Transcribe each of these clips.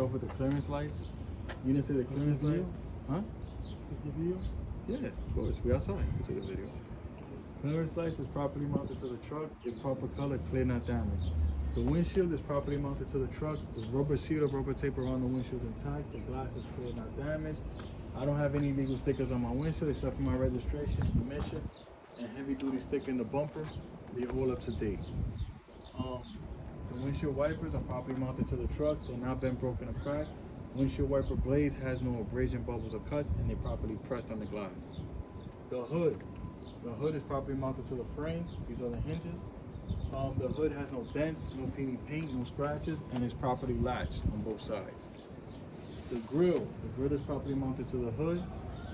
off with the clearance lights. You didn't see the clearance light? Huh? The video? Yeah, of course. We outside. You take a video. Clearance lights is properly mounted to the truck. In proper color, clear, not damaged. The windshield is properly mounted to the truck. The rubber seal or rubber tape around the windshield is intact. The glass is clear, not damaged. I don't have any legal stickers on my windshield except for my registration, emission, and heavy duty sticker in the bumper. They're all up to date. The windshield wipers are properly mounted to the truck. They're not been broken or cracked. Windshield wiper blades has no abrasion, bubbles, or cuts, and they're properly pressed on the glass. The hood is properly mounted to the frame. These are the hinges. The hood has no dents, no peony paint, no scratches, and is properly latched on both sides. The grill is properly mounted to the hood.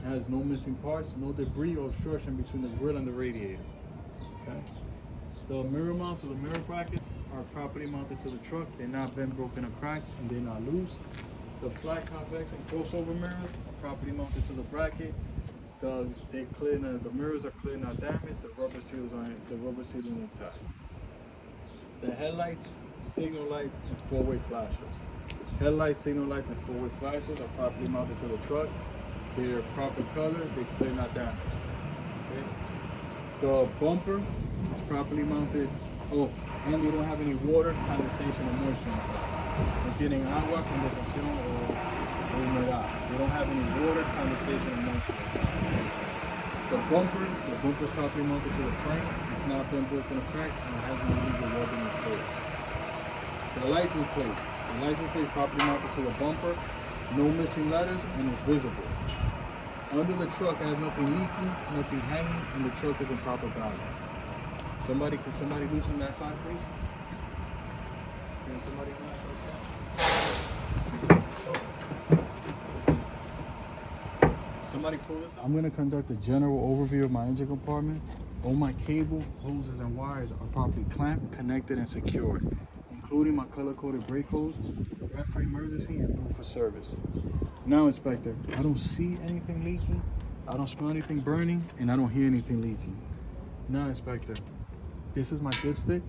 It has no missing parts, no debris or obstruction between the grill and the radiator. Okay. The mirror mounts or the mirror brackets are properly mounted to the truck. They're not bent, broken, or cracked, and they're not loose. The flat, convex, and crossover mirrors are properly mounted to the bracket. The mirrors are clear, not damaged. The rubber sealing intact. The headlights, signal lights, and four-way flashers. Headlights, signal lights, and four-way flashers are properly mounted to the truck. They're proper color. They're clear, not damaged. Okay. The bumper is properly mounted. Oh, and they don't have any water, condensation, or moisture inside. No tienen agua, condensación, o humedad. They don't have any water, condensation, or moisture inside. The bumper is properly mounted to the frame. It's not been broken or cracked, and it has no legal welding or place. The license plate is properly mounted to the bumper. No missing letters, and it's visible. Under the truck, it has nothing leaking, nothing hanging, and the truck is in proper balance. Can somebody loosen that side, please? Can somebody do that? Somebody pull this out. I'm going to conduct a general overview of my engine compartment. All my cable, hoses, and wires are properly clamped, connected, and secured, including my color-coded brake hose, red for emergency, and blue for service. Now, Inspector, I don't see anything leaking, I don't smell anything burning, and I don't hear anything leaking. Now, Inspector, this is my dipstick.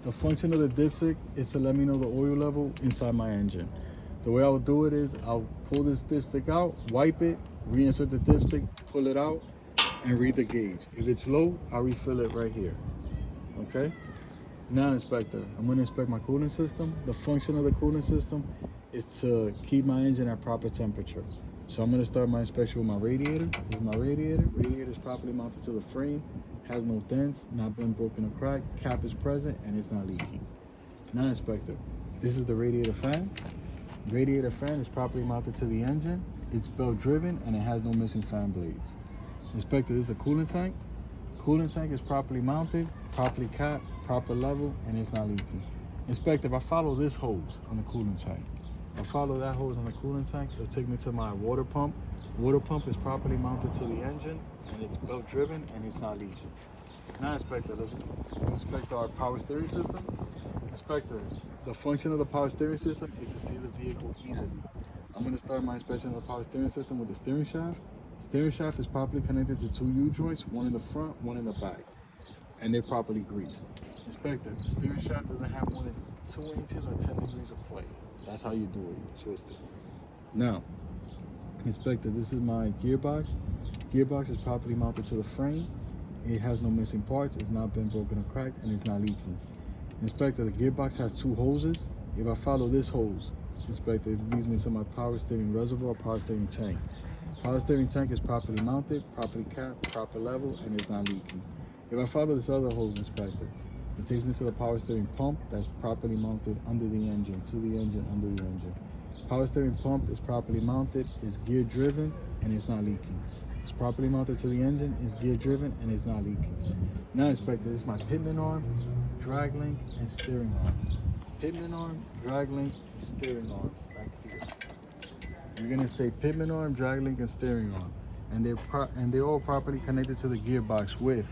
The function of the dipstick is to let me know the oil level inside my engine. The way I'll do it is I'll pull this dipstick out, wipe it, reinsert the dipstick, pull it out, and read the gauge. If it's low, I'll refill it right here. Okay? Now, Inspector, I'm going to inspect my cooling system. The function of the cooling system is to keep my engine at proper temperature. So I'm going to start my inspection with my radiator. This is my radiator. Radiator is properly mounted to the frame, has no dents, not been broken or cracked, cap is present, and it's not leaking. Now, Inspector, this is the radiator fan. Radiator fan is properly mounted to the engine. It's belt driven, and it has no missing fan blades. Inspector, this is the coolant tank. Coolant tank is properly mounted, properly capped, proper level, and it's not leaking. Inspector, if I follow this hose on the coolant tank, I follow that hose on the coolant tank, it'll take me to my water pump. Water pump is properly mounted to the engine, and it's belt driven, and it's not leaking. Now, Inspector, let's inspect our power steering system. Inspector, the function of the power steering system is to steer the vehicle easily. I'm going to start my inspection of the power steering system with the steering shaft. Steering shaft is properly connected to two U-joints, one in the front, one in the back, and they're properly greased. Inspector, the steering shaft doesn't have more than 2 inches or 10 degrees of play. That's how you do it, you twist it. Now, Inspector, this is my gearbox. Gearbox is properly mounted to the frame. It has no missing parts, it's not been broken or cracked, and it's not leaking. Inspector, the gearbox has 2 hoses. If I follow this hose, Inspector, it leads me to my power steering reservoir, power steering tank. Power steering tank is properly mounted, properly capped, proper level, and it's not leaking. If I follow this other hose, Inspector, it takes me to the power steering pump that's properly mounted under the engine, to the engine, under the engine. Power steering pump is properly mounted, is gear driven, and it's not leaking. It's properly mounted to the engine, is gear driven, and it's not leaking. Now, Inspector, this is my pitman arm, drag link, and steering arm. Pitman arm, drag link, and steering arm, back here. You're gonna say pitman arm, drag link, and steering arm. And they're all properly connected to the gearbox with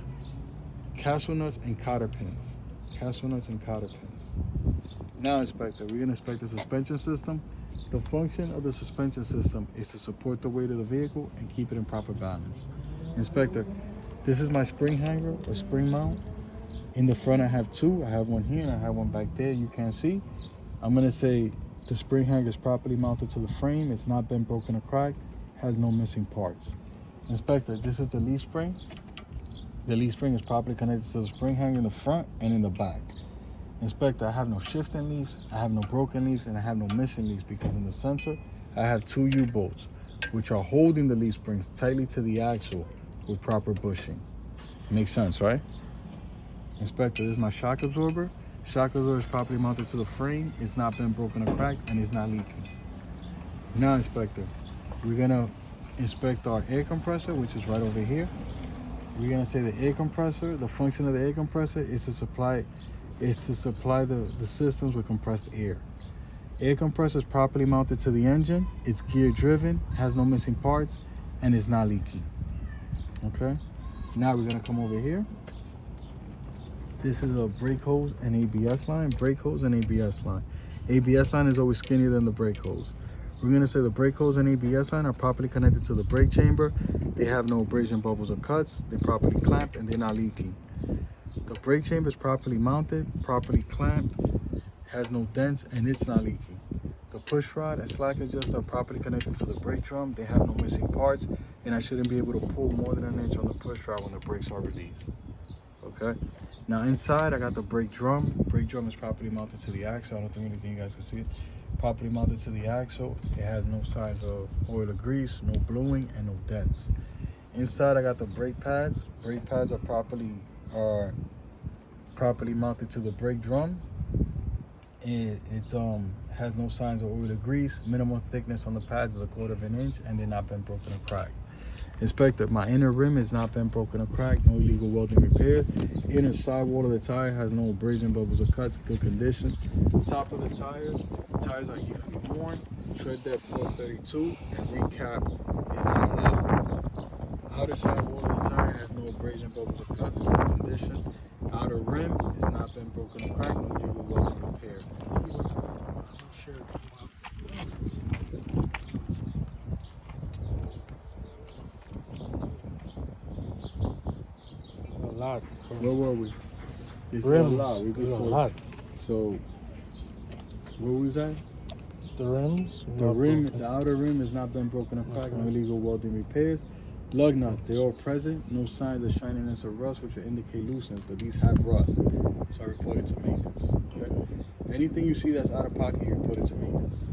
castle nuts and cotter pins. Castle nuts and cotter pins. Now, Inspector, we're gonna inspect the suspension system. The function of the suspension system is to support the weight of the vehicle and keep it in proper balance. Inspector, this is my spring hanger or spring mount. In the front, I have 2. I have one here and I have one back there. You can't see. I'm gonna say The spring hanger is properly mounted to the frame. It's not been broken or cracked. Has no missing parts. Inspector, this is the leaf spring. The leaf spring is properly connected to the spring hanger in the front and in the back. Inspector, I have no shifting leaves, I have no broken leaves, and I have no missing leaves because in the sensor, I have 2 U-bolts, which are holding the leaf springs tightly to the axle with proper bushing. Makes sense, right? Inspector, this is my shock absorber. Shock absorber is properly mounted to the frame. It's not been broken or cracked, and it's not leaking. Now, Inspector, we're gonna inspect our air compressor, which is right over here. We're gonna say the air compressor, the function of the air compressor is to supply the systems with compressed air. Air compressor is properly mounted to the engine. It's gear driven, has no missing parts, and is not leaking. Okay. Now we're gonna come over here. This is a brake hose and ABS line. Brake hose and ABS line. ABS line is always skinnier than the brake hose. We're gonna say the brake hose and ABS line are properly connected to the brake chamber. They have no abrasion, bubbles, or cuts. They're properly clamped and they're not leaking. The brake chamber is properly mounted, properly clamped, has no dents, and it's not leaking. The push rod and slack adjuster are properly connected to the brake drum. They have no missing parts, and I shouldn't be able to pull more than 1 inch on the push rod when the brakes are released. Okay. Now inside, I got the brake drum. Brake drum is properly mounted to the axle. I don't think anything you guys can see it. Properly mounted to the axle. It has no signs of oil or grease, no bluing, and no dents. Inside, I got the brake pads. Brake pads are properly mounted to the brake drum. It has no signs of oil or grease. Minimum thickness on the pads is 1/4 inch, and they're not been broken or cracked. Inspector, my inner rim has not been broken or cracked. No illegal welding repair. Inner sidewall of the tire has no abrasion, bubbles, or cuts. Good condition. Top of the tires are evenly worn. Tread depth 432, and recap is not allowed. Outer sidewall of the tire has no abrasion, bubbles, or cuts. Good condition. Outer rim has not been broken or cracked. No illegal welding repair. Lot. Where were we? This Rims. is a lot. We just a told. lot. So, where was that? The rims. The outer rim has not been broken or cracked. No illegal welding repairs. Lug nuts, they're all present. No signs of shininess or rust, which would indicate looseness, but these have rust. So I report it to maintenance. Okay. Anything you see that's out of pocket, you report it to maintenance.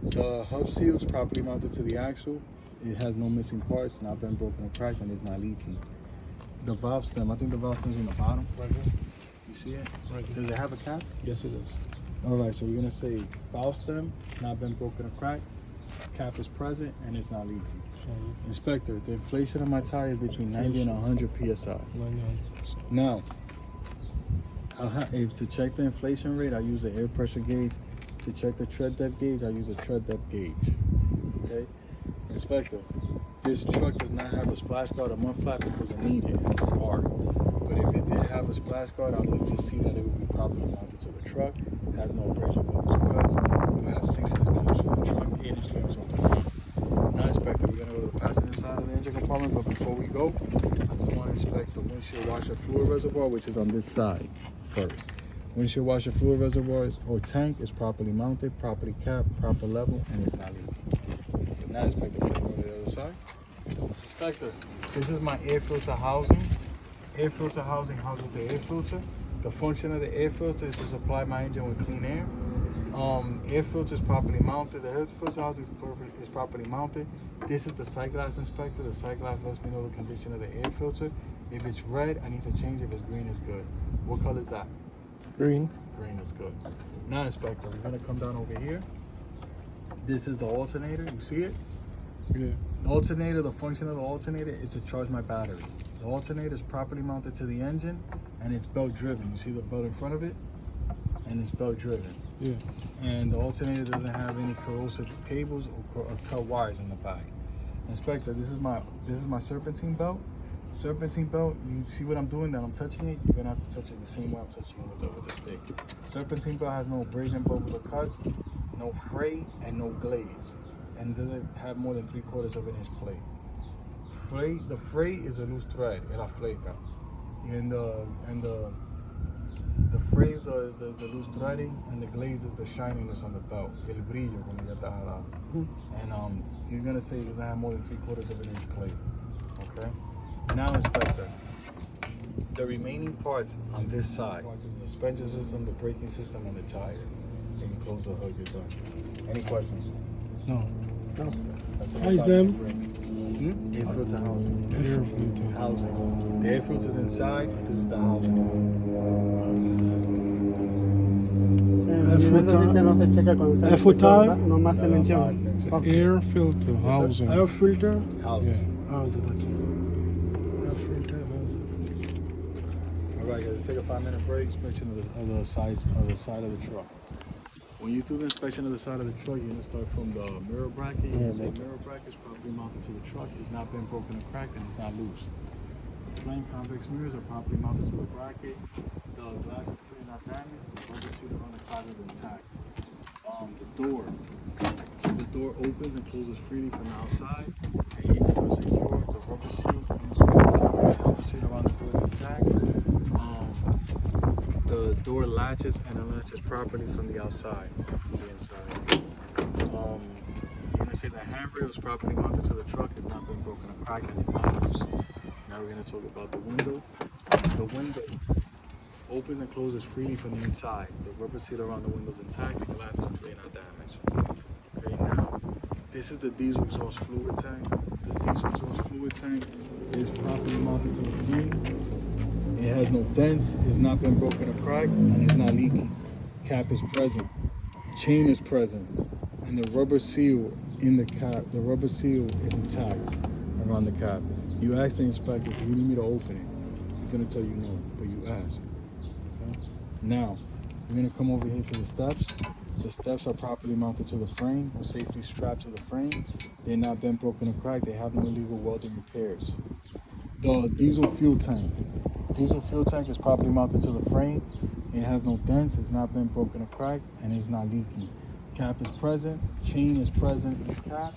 The hub seal is properly mounted to the axle. It has no missing parts, not been broken or cracked, and it's not leaking. The valve stem, I think the valve stem's on the bottom. Right here. You see it? Right here. Does it have a cap? Yes, it is. All right, so we're gonna say valve stem, it's not been broken or cracked. Cap is present, and it's not leaking. Inspector, the inflation of my tire is between 90 and 100 PSI. Now, if to check the inflation rate, I use the air pressure gauge. To check the tread depth gauge, I use a tread depth gauge. Okay? Inspector, this truck does not have a splash guard or mud flap. It doesn't need it. It's hard. But if it did have a splash guard, I'd look to see that it would be properly mounted to the truck. It has no abrasion, bubbles, or cuts. It will have 6 inch clearance from the truck, 8 inch clearance off the front. Now, Inspector, we're going to go to the passenger side of the engine compartment, but before we go, I just want to inspect the windshield washer fluid reservoir, which is on this side first. Windshield washer fluid reservoir or tank is properly mounted, properly capped, proper level, and it's not leaking. Now, Inspector, we're going to go to the other side. Inspector, this is my air filter housing. Air filter housing houses the air filter. The function of the air filter is to supply my engine with clean air. Air filter is properly mounted. The air filter housing is properly mounted. This is the sight glass, Inspector. The sight glass lets me know the condition of the air filter. If it's red, I need to change it. If it's green, it's good. What color is that? Green. Green is good. Now, Inspector, we're gonna come down over here. This is the alternator. You see it? Yeah. The alternator, the function of the alternator is to charge my battery. The alternator is properly mounted to the engine, and it's belt driven. You see the belt in front of it? And it's belt driven. Yeah. And the alternator doesn't have any corrosive cables or cut wires in the back. Inspector, this is my serpentine belt. Serpentine belt, you see what I'm doing, that I'm touching it, you're gonna have to touch it the same way I'm touching it with the stick. Serpentine belt has no abrasion, bubbles, or cuts, no fray, and no glaze. And doesn't have more than 3/4 of an inch plate. The fray is a loose thread, la fleca. And The phrase though is the loose threading, and the glaze is the shininess on the belt. El brillo cuando ya está jalado. And you're gonna say it doesn't have more than 3/4 of an inch plate. Okay. Now, inspector, the remaining parts on this side, the suspension system, the braking system, and the tire. And you close the hood. You're done. Any questions? No. No. That's How is them? Air filter housing. Air filter. Housing. The air filter's inside, and this is the housing. No se checa cuando sale. F-Tire? Nomás se menciona. Air filter housing. Air filter. Housing. Housing. Air filter. All right, guys. Let's take a 5-minute break. Inspection of the side of the truck. When you do the inspection of the side of the truck, you're gonna start from the mirror bracket. You're gonna say mirror bracket is properly mounted to the truck. It's not been broken or cracked, and it's not loose. Flame convex mirrors are properly mounted to the bracket. The glass is clear, not damaged. The rubber seal on the cloud is intact. The door opens and closes freely from the outside. The hinges are secure. The rubber seal around the door is intact. The door latches and unlatches properly from the outside and from the inside. You're gonna say the handrail is properly mounted to the truck. It's not been broken or cracked, and it's not loose. Now we're gonna talk about the window. The window opens and closes freely from the inside. The rubber seal around the window is intact. The glass is clear, not damaged. Okay, now this is the diesel exhaust fluid tank. The diesel exhaust fluid tank is properly mounted to the frame. It has no dents, it's not been broken or cracked, and it's not leaking. Cap is present, chain is present, and the rubber seal in the cap, the rubber seal is intact around the cap. You ask the inspector, do you need me to open it? He's gonna tell you no, but you ask. Okay? Now, you're gonna come over here to the steps. The steps are properly mounted to the frame, or safely strapped to the frame. They're not been broken or cracked, they have no illegal welding repairs. The diesel fuel tank. Diesel fuel tank is properly mounted to the frame. It has no dents, it's not been broken or cracked, and it's not leaking. Cap is present, chain is present in the cap,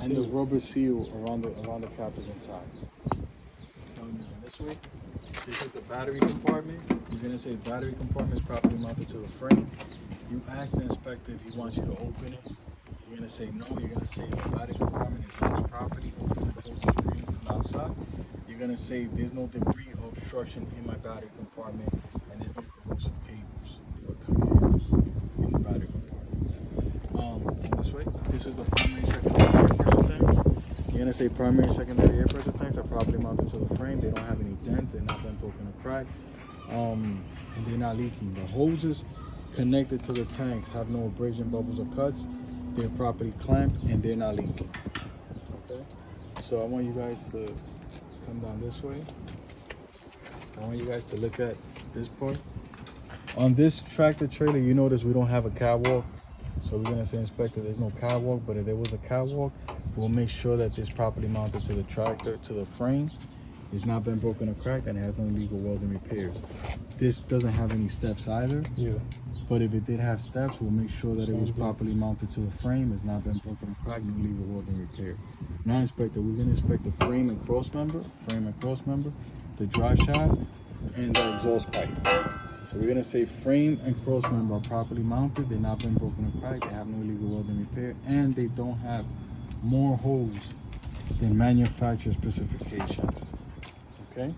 and the rubber seal around the cap is intact. This way, this is the battery compartment. You're gonna say battery compartment is properly mounted to the frame. You ask the inspector if he wants you to open it. You're gonna say no. You're gonna say the battery compartment is house property, open and closes freely from the outside. You're gonna say there's no debris or obstruction in my battery compartment, and there's no corrosive cables or cut cables in the battery compartment. This way, this is the primary, secondary air pressure tanks. You're gonna say primary and secondary air pressure tanks are properly mounted to the frame. They don't have any dents, they're not been broken or cracked, and they're not leaking. The hoses connected to the tanks have no abrasion, bubbles, or cuts. They're properly clamped and they're not leaking. Okay, so I want you guys to come down this way. I want you guys to look at this part. On this tractor trailer, you notice we don't have a catwalk. So we're gonna say, inspector, there's no catwalk, but if there was a catwalk, we'll make sure that this properly mounted to the tractor, to the frame. It's not been broken or cracked, and it has no illegal welding repairs. This doesn't have any steps either. Yeah. But if it did have steps, we'll make sure that it was properly mounted to the frame. It's not been broken or cracked, no illegal welding repair. Now, inspector, we're gonna inspect the frame and cross member, the drive shaft, and the exhaust pipe. So we're gonna say frame and cross member are properly mounted. They've not been broken or cracked. They have no illegal welding repair, and they don't have more holes than manufacturer specifications. Okay.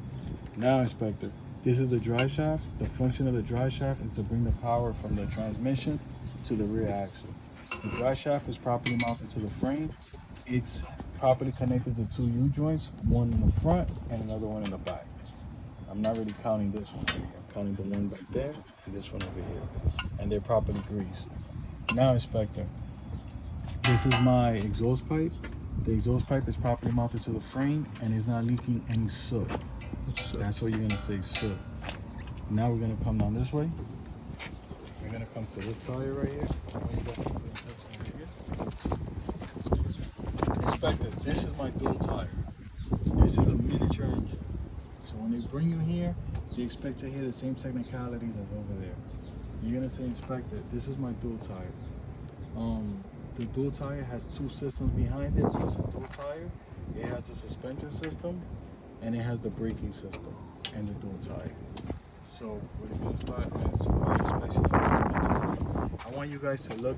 Now, inspector, this is the drive shaft. The function of the drive shaft is to bring the power from the transmission to the rear axle. The drive shaft is properly mounted to the frame. It's properly connected to two U-joints, one in the front and another one in the back. I'm not really counting this one right here. I'm counting the one back there and this one over here. And they're properly greased. Now, inspector, this is my exhaust pipe. The exhaust pipe is properly mounted to the frame and is not leaking any soot. That's what you're gonna say, soot. Now we're gonna come down this way. We're gonna come to this tire right here. Inspector, this is my dual tire. This is a miniature engine. So when they bring you here, they expect to hear the same technicalities as over there. You're gonna say, inspector, this is my dual tire. The dual tire has two systems behind it, but it's a dual tire. It has a suspension system, and it has the braking system and the dual tire. So we're gonna start as our inspection of the suspension system. I want you guys to look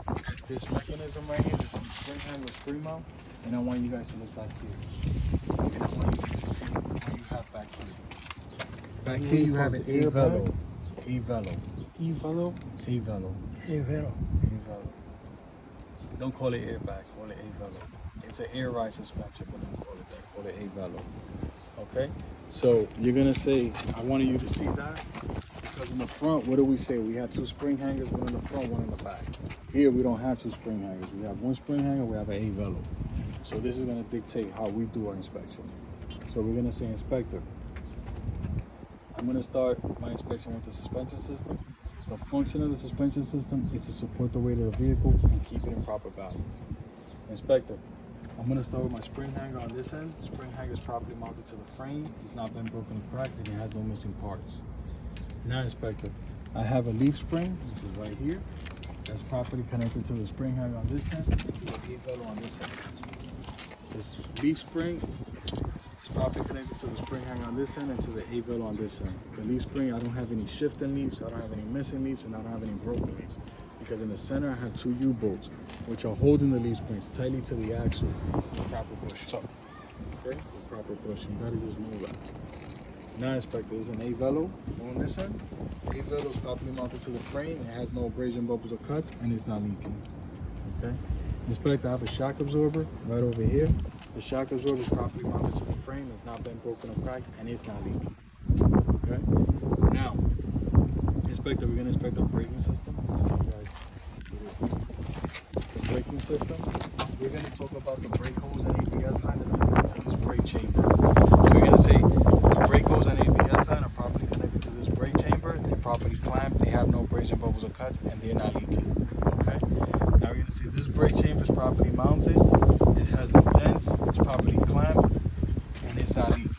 at this mechanism right here. This is the spring handle spring mount, and I want you guys to look back here. And I want you guys to see what you have back here. Back here you have an A-Velo. A-Velo. E-Velo. A-Velo. E-Velo. A-Velo. Don't call it airbag, call it A-Velo. It's an air ride suspension, but don't call it that. Call it A-Velo. Okay? So you're gonna say, I wanted you to see that, because in the front, what do we say? We have two spring hangers, one in the front, one in the back. Here we don't have two spring hangers. We have one spring hanger, we have an A-Velo. So this is gonna dictate how we do our inspection. So we're gonna say, inspector, I'm gonna start my inspection with the suspension system. The function of the suspension system is to support the weight of the vehicle and keep it in proper balance. Inspector, I'm gonna start with my spring hanger on this end. Spring hanger is properly mounted to the frame. It's not been broken or cracked, and it has no missing parts. Now, inspector, I have a leaf spring, which is right here. That's properly connected to the spring hanger on this end and to the A-Velo on this end. This leaf spring is properly connected to the spring hanger on this end and to the A-Velo on this end. The leaf spring, I don't have any shifting leaves, I don't have any missing leaves, and I don't have any broken leaves. Because in the center, I have two U-bolts, which are holding the leaf springs tightly to the axle for proper bushing. So, okay, for proper bushing, you gotta just know that. Now, inspector, there's an A-Velo on this end. A-Velo is properly mounted to the frame. It has no abrasion, bubbles, or cuts, and it's not leaking. Okay. Inspector, I have a shock absorber right over here. The shock absorber is properly mounted to the frame. It's not been broken or cracked, and it's not leaking. Okay. Now, inspector, we're gonna inspect our braking system. The braking system. We're gonna talk about the brake hose and ABS line that's connected to this brake chamber. So we're gonna say the brake hose and ABS line are properly connected to this brake chamber. They're properly clamped. They have no abrasion, bubbles, or cuts, and they're not leaking. Okay. Now we're gonna say this brake chamber is properly mounted. It has no dents. It's properly clamped, and it's not leaking.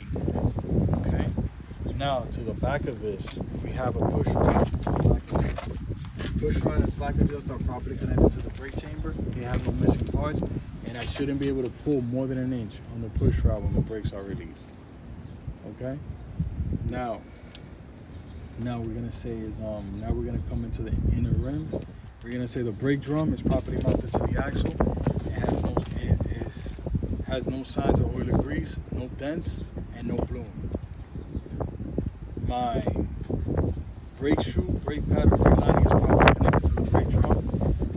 Okay. Now to the back of this, we have a push rod. Push rod and slack adjuster are properly connected to the brake chamber. They have no missing parts, and I shouldn't be able to pull more than an inch on the push rod when the brakes are released. Okay. Now we're gonna say is now we're gonna come into the inner rim. We're gonna say the brake drum is properly mounted to the axle. It has no signs of oil or grease, no dents, and no bloom. My brake shoe, brake pad, or brake lining is properly connected to the brake drum.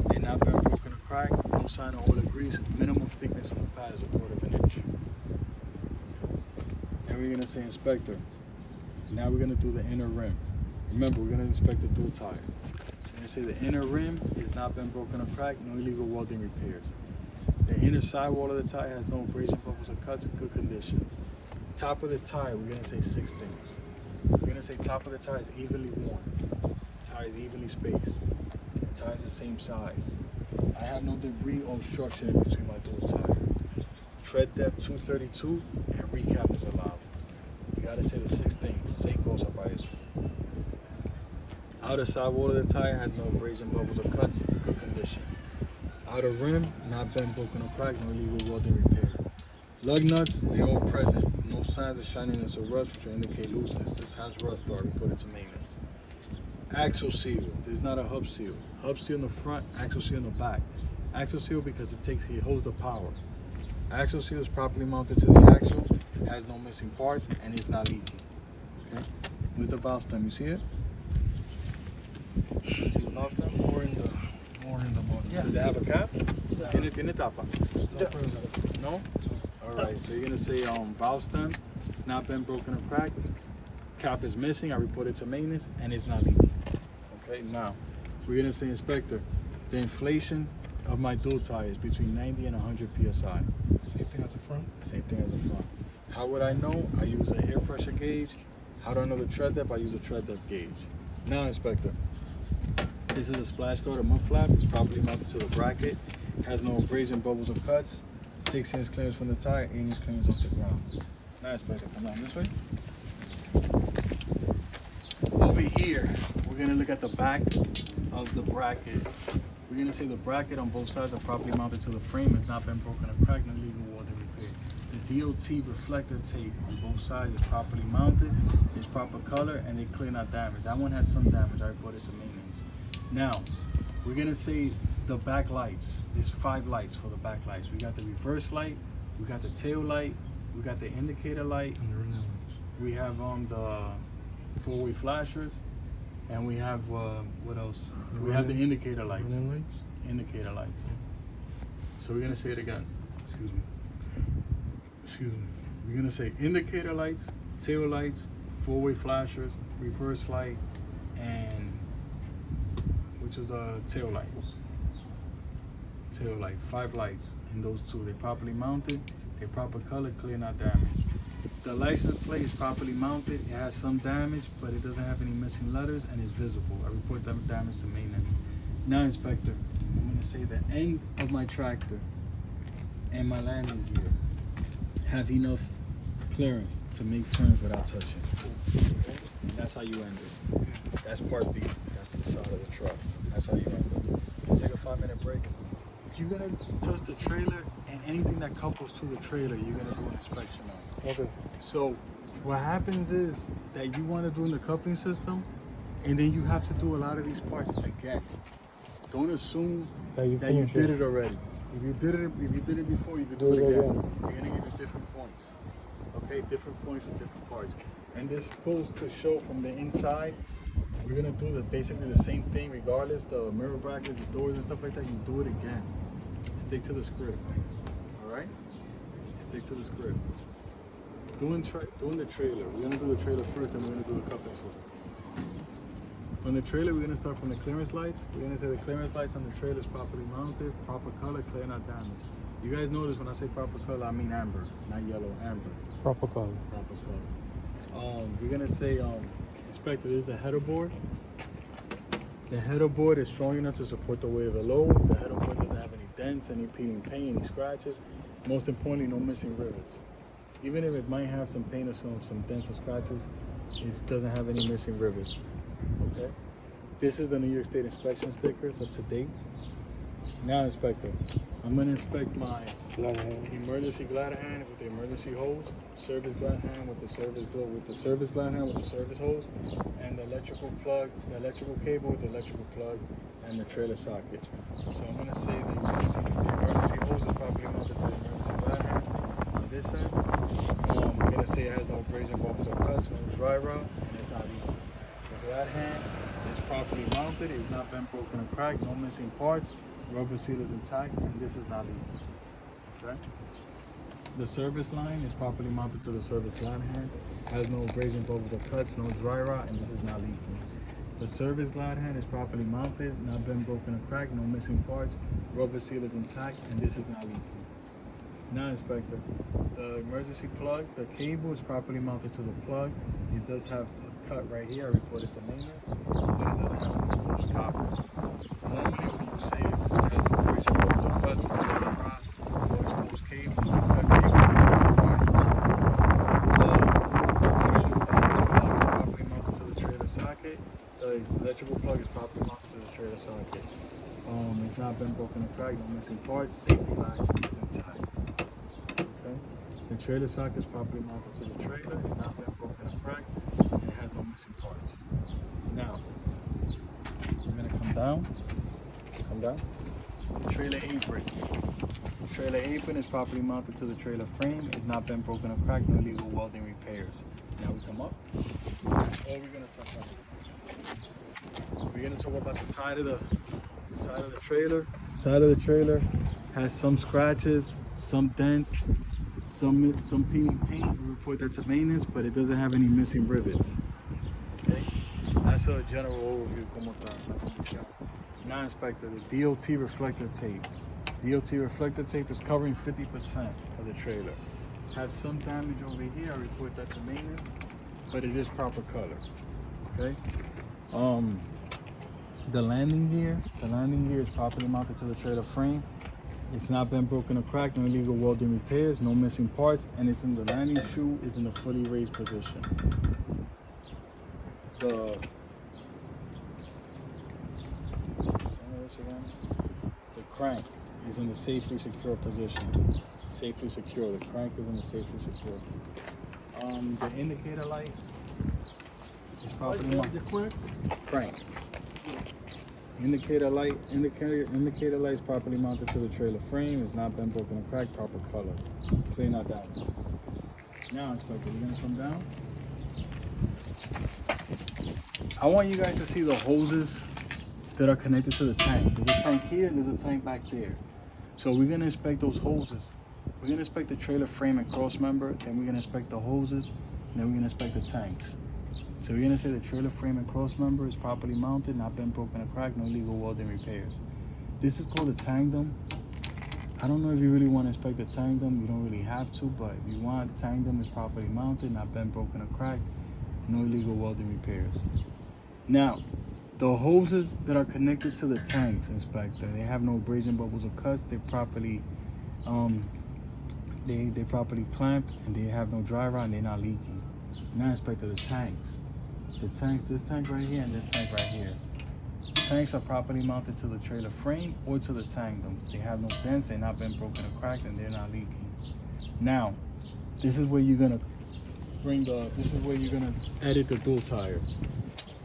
They're not been broken or cracked, no sign of oil or grease. Minimum thickness on the pad is 1/4 of an inch. And we're gonna say, inspector, now we're gonna do the inner rim. Remember, we're gonna inspect the dual tire. We're gonna say the inner rim has not been broken or cracked, no illegal welding repairs. The inner sidewall of the tire has no abrasion, bubbles, or cuts, in good condition. Top of the tire, we're gonna say 6 things. We're gonna say top of the tire is evenly worn. The tire is evenly spaced. The tire is the same size. I have no debris or obstruction in between my dual tire. Tread depth 232 and recap is allowed. You gotta say the 6 things. Seiko Sabayas. Outer sidewall of the tire has no abrasion, bubbles, or cuts, good condition. Outer rim, not been broken or cracked, no illegal welding repair. Lug nuts, they're all present. No signs of shininess or rust, which will indicate looseness. This has rust, though. I report it to maintenance. Axle seal. This is not a hub seal. Hub seal in the front, axle seal in the back. Axle seal because it holds the power. Axle seal is properly mounted to the axle, has no missing parts, and it's not leaking. Okay. Where's the valve stem? You see it? You see the valve stem? More in the bottom. Yeah. Does it have a cap? Yeah. Tiene tapa? Yeah. No? Alright, so you're gonna say valve stem, it's not been broken or cracked, cap is missing, I report it to maintenance, and it's not leaking. Okay, now we're gonna say, inspector, the inflation of my dual tire is between 90 and 100 psi. Same thing as the front. Same thing as the front. How would I know? I use an air pressure gauge. How do I know the tread depth? I use a tread depth gauge. Now, inspector, this is a splash guard, a mud flap. It's properly mounted to the bracket. Has no abrasion, bubbles, or cuts. 6-inch clearance from the tire, 8-inch clearance off the ground. Now, inspector, come down this way. Over here, we're gonna look at the back of the bracket. We're gonna say the bracket on both sides are properly mounted to the frame. It's not been broken or cracked, no legal welding repair. DOT reflector tape on both sides is properly mounted, is proper color, and they clear not damage. That one has some damage. I reported to maintenance. Now, we're gonna say the back lights. There's 5 lights for the back lights. We got the reverse light, we got the tail light, we got the indicator light, And the running lights. we have the 4-way flashers, and we have what else? We have the indicator lights. Running lights? Indicator lights. So we're gonna say it again. Excuse me. We're gonna say indicator lights, tail lights, 4-way flashers, reverse light, and which is a tail light. Tail light. 5 lights in those 2. They properly mounted. They proper color, clear, not damaged. The license plate is properly mounted. It has some damage, but it doesn't have any missing letters and is visible. I report that damage to maintenance. Now, Inspector, I'm gonna say the end of my tractor and my landing gear have enough clearance to make turns without touching. And that's how you end it. That's part B. That's the side of the truck. That's how you end it. Let's take a 5-minute break. You're gonna touch the trailer, and anything that couples to the trailer, you're gonna do an inspection on. Okay. So what happens is that you want to do in the coupling system, and then you have to do a lot of these parts again. Don't assume that you did it already. If you did it before, you could do it again. You're gonna give you different points. Okay, different points for different parts. And this goes to show from the inside. We're gonna do basically the same thing regardless. The mirror brackets, the doors and stuff like that. You do it again. Stick to the script. All right. Stick to the script. Doing the trailer. We're gonna do the trailer first, then we're gonna do the coupling system. From the trailer, we're gonna start from the clearance lights. We're gonna say the clearance lights on the trailer is properly mounted, proper color, clear, not damaged. You guys notice when I say proper color, I mean amber, not yellow, amber. Proper color. Proper color. We're gonna say, Inspector, this is the header board. The header board is strong enough to support the weight of the load. The header board doesn't have any dents, any peeling paint, any scratches. Most importantly, no missing rivets. Even if it might have some paint or some dents and scratches, it doesn't have any missing rivets. Okay. This is the New York State inspection sticker. It's up to date. Now, Inspector, I'm gonna inspect my emergency glad hand with the emergency hose, service glad hand with the service glad hand with the service hose, and the electrical plug, the electrical cable with the electrical plug, and the trailer socket. So I'm gonna say the emergency hose is properly mounted to the emergency glad hand on this end. I'm gonna say it has no abrasion, bubbles, or cuts, no dry rot, and it's not leaking. The glad hand is properly mounted. It's not bent, broken, or cracked. No missing parts. Rubber seal is intact, and this is not leaking. Okay. The service line is properly mounted to the service glad hand. Has no abrasion, bubbles, or cuts. No dry rot, and this is not leaking. The service glad hand is properly mounted, not been broken or cracked, no missing parts. Rubber seal is intact, and this is not leaking. Now, Inspector, the emergency plug, the cable is properly mounted to the plug. It does have a cut right here. I reported to maintenance, but it doesn't have an exposed copper. Normally, when you say it has no abrasion, bubbles, or cuts, no dry rot, no exposed cable, cut cable, properly mounted to the trailer socket. The electrical plug is properly mounted to the trailer socket. It's not been broken or cracked, no missing parts. Safety latch is intact. Okay. The trailer socket is properly mounted to the trailer. It's not been broken or cracked, and it has no missing parts. Now, we're gonna come down. The trailer apron. The trailer apron is properly mounted to the trailer frame. It's not been broken or cracked, no illegal welding repairs. Now we come up. That's all we're gonna talk about. We're gonna talk about the side of the trailer. Side of the trailer has some scratches, some dents, some peeling paint. We report that to maintenance, but it doesn't have any missing rivets. Okay, that's a general overview. Now, Inspector, the DOT reflector tape. DOT reflector tape is covering 50% of the trailer. Have some damage over here. I report that to maintenance, but it is proper color. Okay. The landing gear is properly mounted to the trailer frame. It's not been broken or cracked, no illegal welding repairs, no missing parts, and it's in the landing shoe is in a fully raised position. The crank is in the safely secure position. safely secure. The crank is in the safely secure. The indicator light is properly mounted. Crank. Indicator light is properly mounted to the trailer frame. It's not been broken or cracked. Proper color. Clear, not damaged. Now, inspector, you're gonna come down. I want you guys to see the hoses that are connected to the tank. There's a tank here and there's a tank back there. So we're gonna inspect those hoses. We're gonna inspect the trailer frame and cross member, then we're gonna inspect the hoses, and then we're gonna inspect the tanks. So we're gonna say the trailer frame and cross member is properly mounted, not been broken or cracked, no illegal welding repairs. This is called a tandem. I don't know if you really want to inspect the tandem, you don't really have to, but if you want, tandem is properly mounted, not been broken or cracked, no illegal welding repairs. Now, the hoses that are connected to the tanks, inspector, they have no abrasion, bubbles, or cuts. They're properly, they properly clamped, and they have no dry rot, and they're not leaking. Now, inspector, the tanks, this tank right here and this tank right here. Tanks are properly mounted to the trailer frame or to the tandems. They have no dents, they're not been broken or cracked, and they're not leaking. Now, this is where you're gonna edit the dual tire.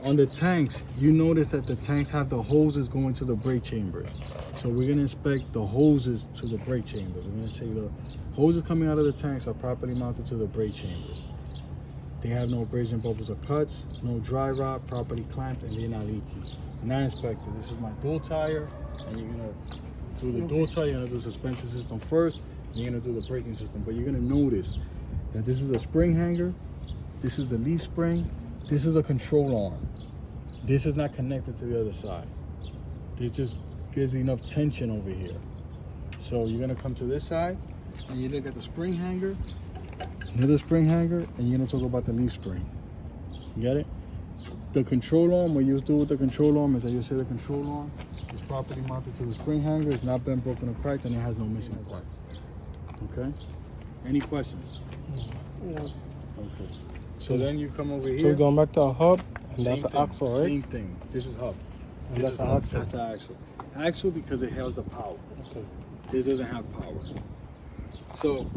On the tanks, you notice that the tanks have the hoses going to the brake chambers. So we're gonna inspect the hoses to the brake chambers. We're gonna say the hoses coming out of the tanks are properly mounted to the brake chambers. They have no abrasion, bubbles, or cuts, no dry rot, properly clamped, and they're not leaking. Now, inspector, this is my dual tire, and you're gonna do the dual tire. You're gonna do the suspension system first, and you're gonna do the braking system. But you're gonna notice that this is a spring hanger, this is the leaf spring, this is a control arm. This is not connected to the other side. This just gives enough tension over here. So you're gonna come to this side, and you look at the spring hanger, another spring hanger, and you're gonna talk about the leaf spring. You get it? The control arm, what you do with the control arm is that you say the control arm is properly mounted to the spring hanger, it's not been broken or cracked, and it has no missing parts. Okay? Any questions? Yeah. Okay. So then you come over here. So we're going back to a hub, and that's the thing, axle, right? Same thing. This is hub. And This that's is the hub. axle. That's the axle. Axle because it has the power. Okay. This doesn't have power. So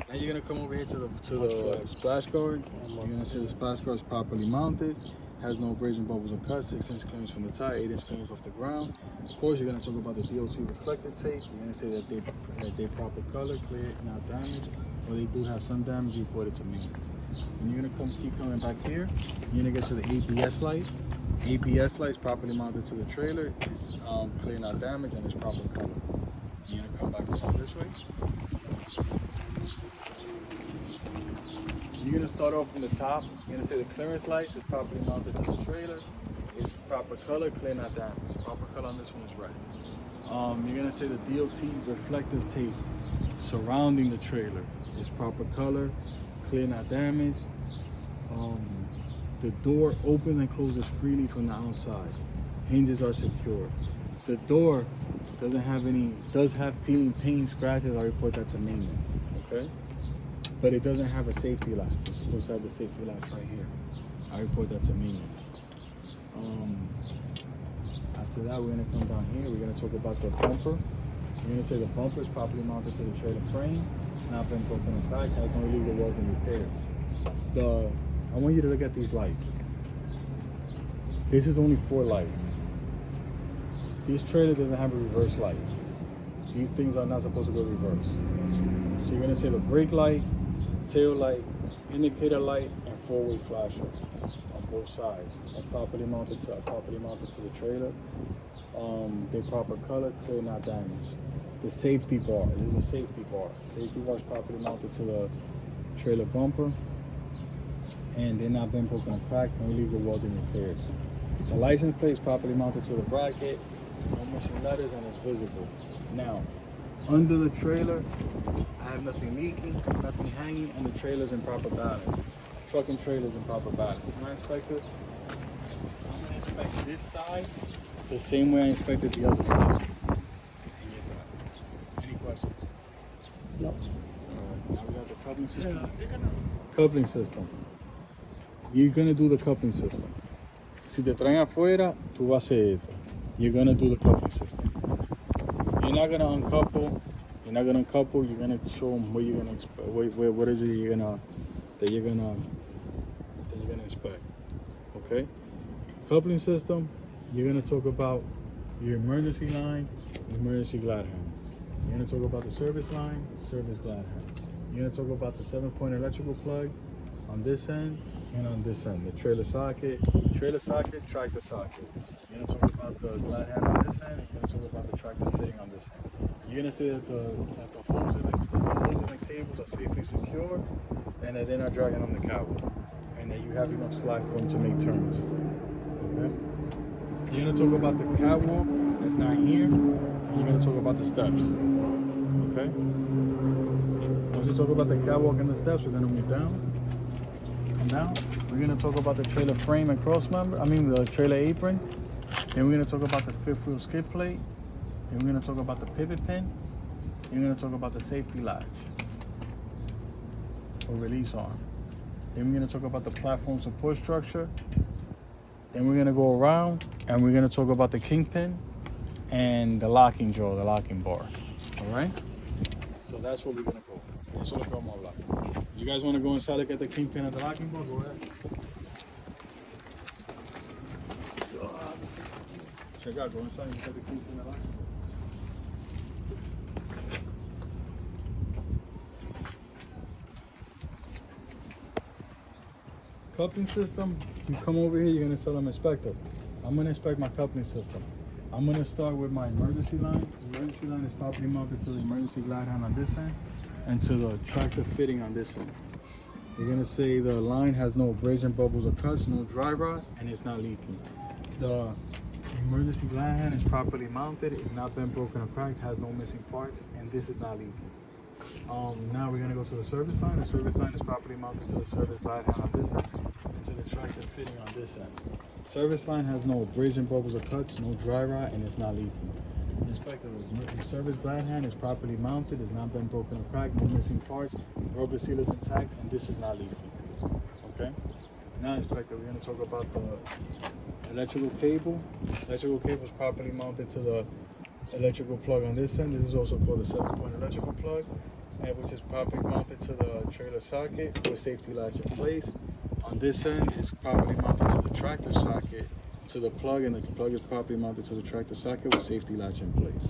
now you're gonna come over here to the splash guard. You're gonna see the splash guard is properly mounted, has no abrasion, bubbles, or cuts, 6-inch clearance from the tire, 8-inch clearance off the ground. Of course, you're gonna talk about the DOT reflector tape. You're gonna say that they proper color, clear, not damaged, or they do have some damage. You report it to maintenance. And you're gonna keep coming back here. You're gonna get to the ABS light. ABS light is properly mounted to the trailer. It's clear, not damaged, and it's proper color. You're gonna come back around this way. You're gonna start off from the top. You're gonna say the clearance lights is properly mounted to the trailer. It's proper color, clear, not damaged. Proper color on this one is red. You're gonna say the DOT reflective tape surrounding the trailer is proper color, clear, not damaged. The door opens and closes freely from the outside. Hinges are secure. The door does have peeling paint, scratches. I report that to maintenance. Okay. But it doesn't have a safety latch. It's supposed to have the safety latch right here. I report that to maintenance. After that, we're gonna come down here. We're gonna talk about the bumper. We're gonna say the bumper is properly mounted to the trailer frame. It's not been broken or cracked. Has no illegal welding repairs. I want you to look at these lights. This is only 4 lights. This trailer doesn't have a reverse light. These things are not supposed to go reverse. So you're gonna say the brake light, tail light, indicator light, and 4-way flashers on both sides are properly mounted to the trailer. They proper color, clear, not damaged. The safety bar, this is a safety bar. Safety bar is properly mounted to the trailer bumper, and they're not been broken or cracked, no illegal welding repairs. The license plate is properly mounted to the bracket, no missing letters, and it's visible. Now, under the trailer, I have nothing leaking, nothing hanging, and the trailer's in proper balance. Truck and trailer's in proper balance. Now, inspector, I'm gonna inspect this side the same way I inspected the other side. And you're done. Any questions? No. Alright, now we got the coupling system. Coupling system. You're gonna do the coupling system. Si te traen afuera, tú vas a hacer esto. You're gonna do the coupling system. You're not gonna uncouple You're not gonna couple. You're gonna show them what you're gonna expect. What is it that you're gonna expect? Okay. Coupling system. You're gonna talk about your emergency line, emergency glide hand. You're gonna talk about the service line, service glide hand. You're gonna talk about the 7-point electrical plug on this end and on this end. The trailer socket, tractor socket. You're gonna talk about the glide hand on this end, and you're gonna talk about the tractor fitting on this end. You're gonna say that the hoses and cables are safely secure, and that they're not dragging on the cable, and that you have enough slack for them to make turns. Okay. You're gonna talk about the catwalk that's not here, and you're gonna talk about the steps. Okay. Once you talk about the catwalk and the steps, we're gonna move down. Come down. We're gonna talk about the trailer frame and cross member. The trailer apron. Then we're gonna talk about the fifth wheel skid plate. Then we're gonna talk about the pivot pin. Then we're gonna talk about the safety latch or release arm. Then we're gonna talk about the platform support structure. Then we're gonna go around and we're gonna talk about the kingpin and the locking jaw, the locking bar. All right. So that's what we're gonna go. That's what we're gonna go. You guys want to go inside, look at the kingpin and the locking bar? Go ahead. Check out. Go inside and look at the kingpin and the locking bar. Coupling system, you come over here, you're gonna tell them inspector. I'm gonna inspect my coupling system. I'm gonna start with my emergency line. The emergency line is properly mounted to the emergency glide hand on this end and to the tractor fitting on this end. You're gonna say the line has no abrasion, bubbles, or cuts, no dry rot, and it's not leaking. The emergency glide hand is properly mounted, it's not been broken or cracked, has no missing parts, and this is not leaking. Now we're gonna go to the service line. The service line is properly mounted to the service glide hand on this end and to the tractor fitting on this end. Service line has no abrasion, bubbles, or cuts, no dry rot, and it's not leaking. Inspector, the service glide hand is properly mounted, it's not been broken or cracked, no missing parts, rubber seal is intact, and this is not leaking. Okay? Now, Inspector, we're gonna talk about the electrical cable. Electrical cable is properly mounted to the electrical plug on this end. This is also called the 7-point electrical plug, which is properly mounted to the trailer socket with safety latch in place. On this end, it's properly mounted to the tractor socket to the plug, and the plug is properly mounted to the tractor socket with safety latch in place.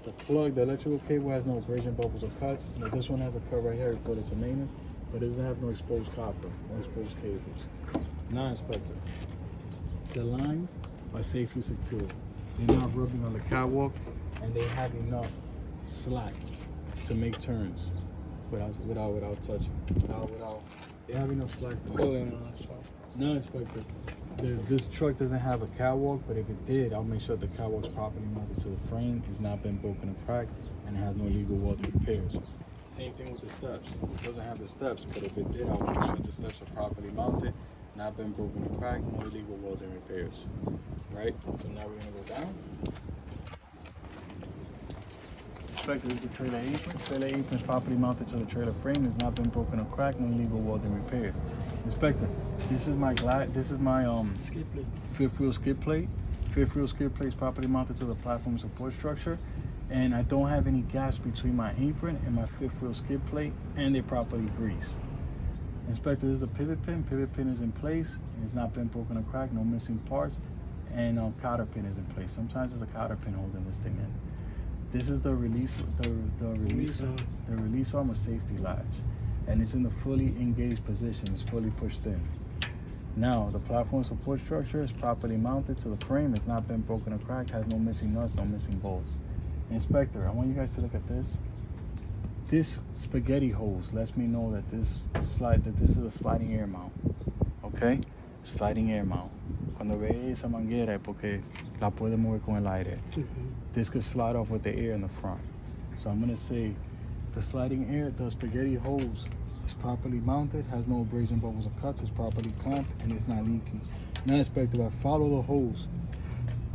The plug, the electrical cable has no abrasion, bubbles, or cuts. Now, this one has a cut right here reported to maintenance, but it doesn't have no exposed copper, no exposed cables. Now, Inspector, the lines are safely secured. They're not rubbing on the catwalk, and they have enough slack to make turns without touching. They have enough slack to make turns. Now, Inspector, this truck doesn't have a catwalk, but if it did, I'll make sure the catwalk's properly mounted to the frame, it's not been broken or cracked, and it has no illegal welding repairs. Same thing with the steps. It doesn't have the steps, but if it did, I'll make sure the steps are properly mounted, not been broken or cracked, no illegal welding repairs. Right? So now we're gonna go down. Inspector, this is a trailer apron. Trailer apron is properly mounted to the trailer frame. It's not been broken or cracked. No illegal welding repairs. Inspector, this is my skid plate. Fifth wheel skid plate. Fifth wheel skid plate is properly mounted to the platform support structure, and I don't have any gaps between my apron and my fifth wheel skid plate, and they're properly greased. Inspector, this is a pivot pin. Pivot pin is in place. It's not been broken or cracked. No missing parts, and cotter pin is in place. Sometimes there's a cotter pin holding this thing in. This is the release arm or safety latch, and it's in the fully engaged position. It's fully pushed in. Now, the platform support structure is properly mounted to the frame. It's not been broken or cracked. Has no missing nuts, no missing bolts. Inspector, I want you guys to look at this. This spaghetti hose lets me know that this is a sliding air mount. Okay, sliding air mount. Cuando ve esa manguera es porque la puede mover con el aire. This could slide off with the air in the front. So I'm gonna say the spaghetti hose is properly mounted, has no abrasion, bubbles, or cuts, it's properly clamped, and it's not leaking. Now, Inspector, if I follow the hose,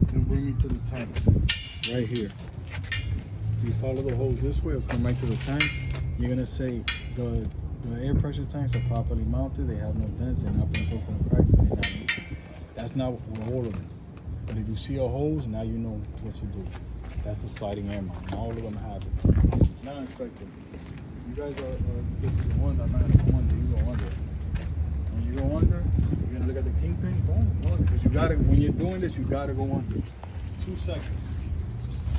it'll bring me to the tanks right here. You follow the hose this way, it'll come right to the tank. You're gonna say the air pressure tanks are properly mounted, they have no dents, they're not been broken or cracked, they're not leaking. That's not with all of them. But if you see a hose, now you know what to do. That's the sliding air mount. Not all of them have it. Now, Inspector, you guys are good to go under. I'm not gonna go under. You go under. When you go under, you're gonna look at the kingpin. Go under, because you gotta. When you're doing this, you gotta go under. 2 seconds.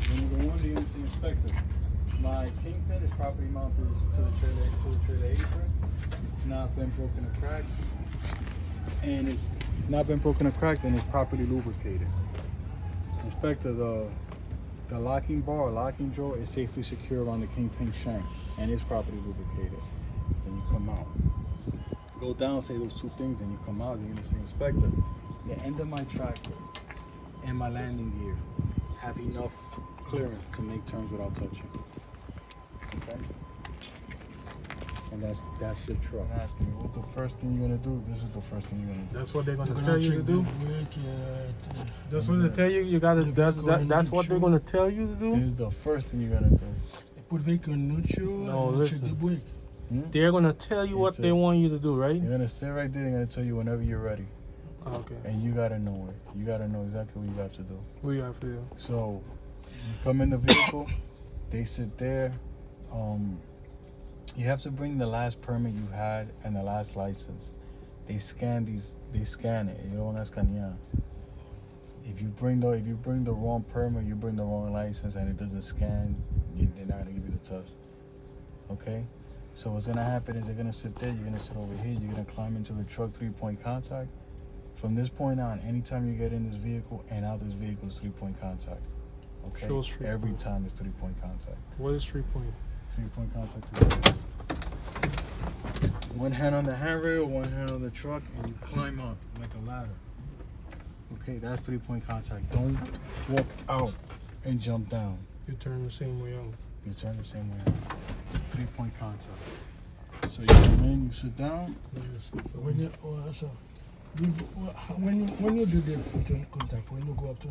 When you go under, you're gonna see Inspector. My kingpin is properly mounted to the trailer apron. It's not been broken or cracked, and it's not been broken or cracked, and it's properly lubricated. Inspector, the locking bar or locking drawer is safely secure around the kingpin shank, and it's properly lubricated. Then you come out. Go down, say those 2 things, and you come out. You're gonna say, Inspector, the end of my tractor and my landing gear have enough clearance to make turns without touching. Okay? And that's your truck. I'm asking you, what's the first thing you're gonna do? This is the first thing you're gonna do. That's what they're gonna tell you to do. That's what they tell you. You gotta. That's what they're gonna tell you to do. This is the first thing you're gonna do. Put vehicle neutral. No, and check listen. the brake. They're gonna tell you what they want you to do, right? You're gonna sit right there. They're gonna tell you whenever you're ready. Okay. And you gotta know it. You gotta know exactly what you got to do. What you have to do? So, you come in the vehicle. They sit there. You have to bring the last permit you had and the last license. They scan these. They scan it. You don't want to scan, yeah. If you bring the wrong permit, you bring the wrong license, and it doesn't scan, they're not gonna give you the test. Okay. So what's gonna happen is they're gonna sit there. You're gonna sit over here. You're gonna climb into the truck 3-point contact. From this point on, anytime you get in this vehicle and out this vehicle is 3-point contact. Okay. Every time it's 3-point contact. What is 3-point? 3-point contact is this. One hand on the handrail, one hand on the truck, and you climb up like a ladder. Okay, that's 3-point contact. Don't walk out and jump down. You turn the same way out. You turn the same way out. 3-point contact. So you come in, you sit down. When you when you do the point contact, when you go up to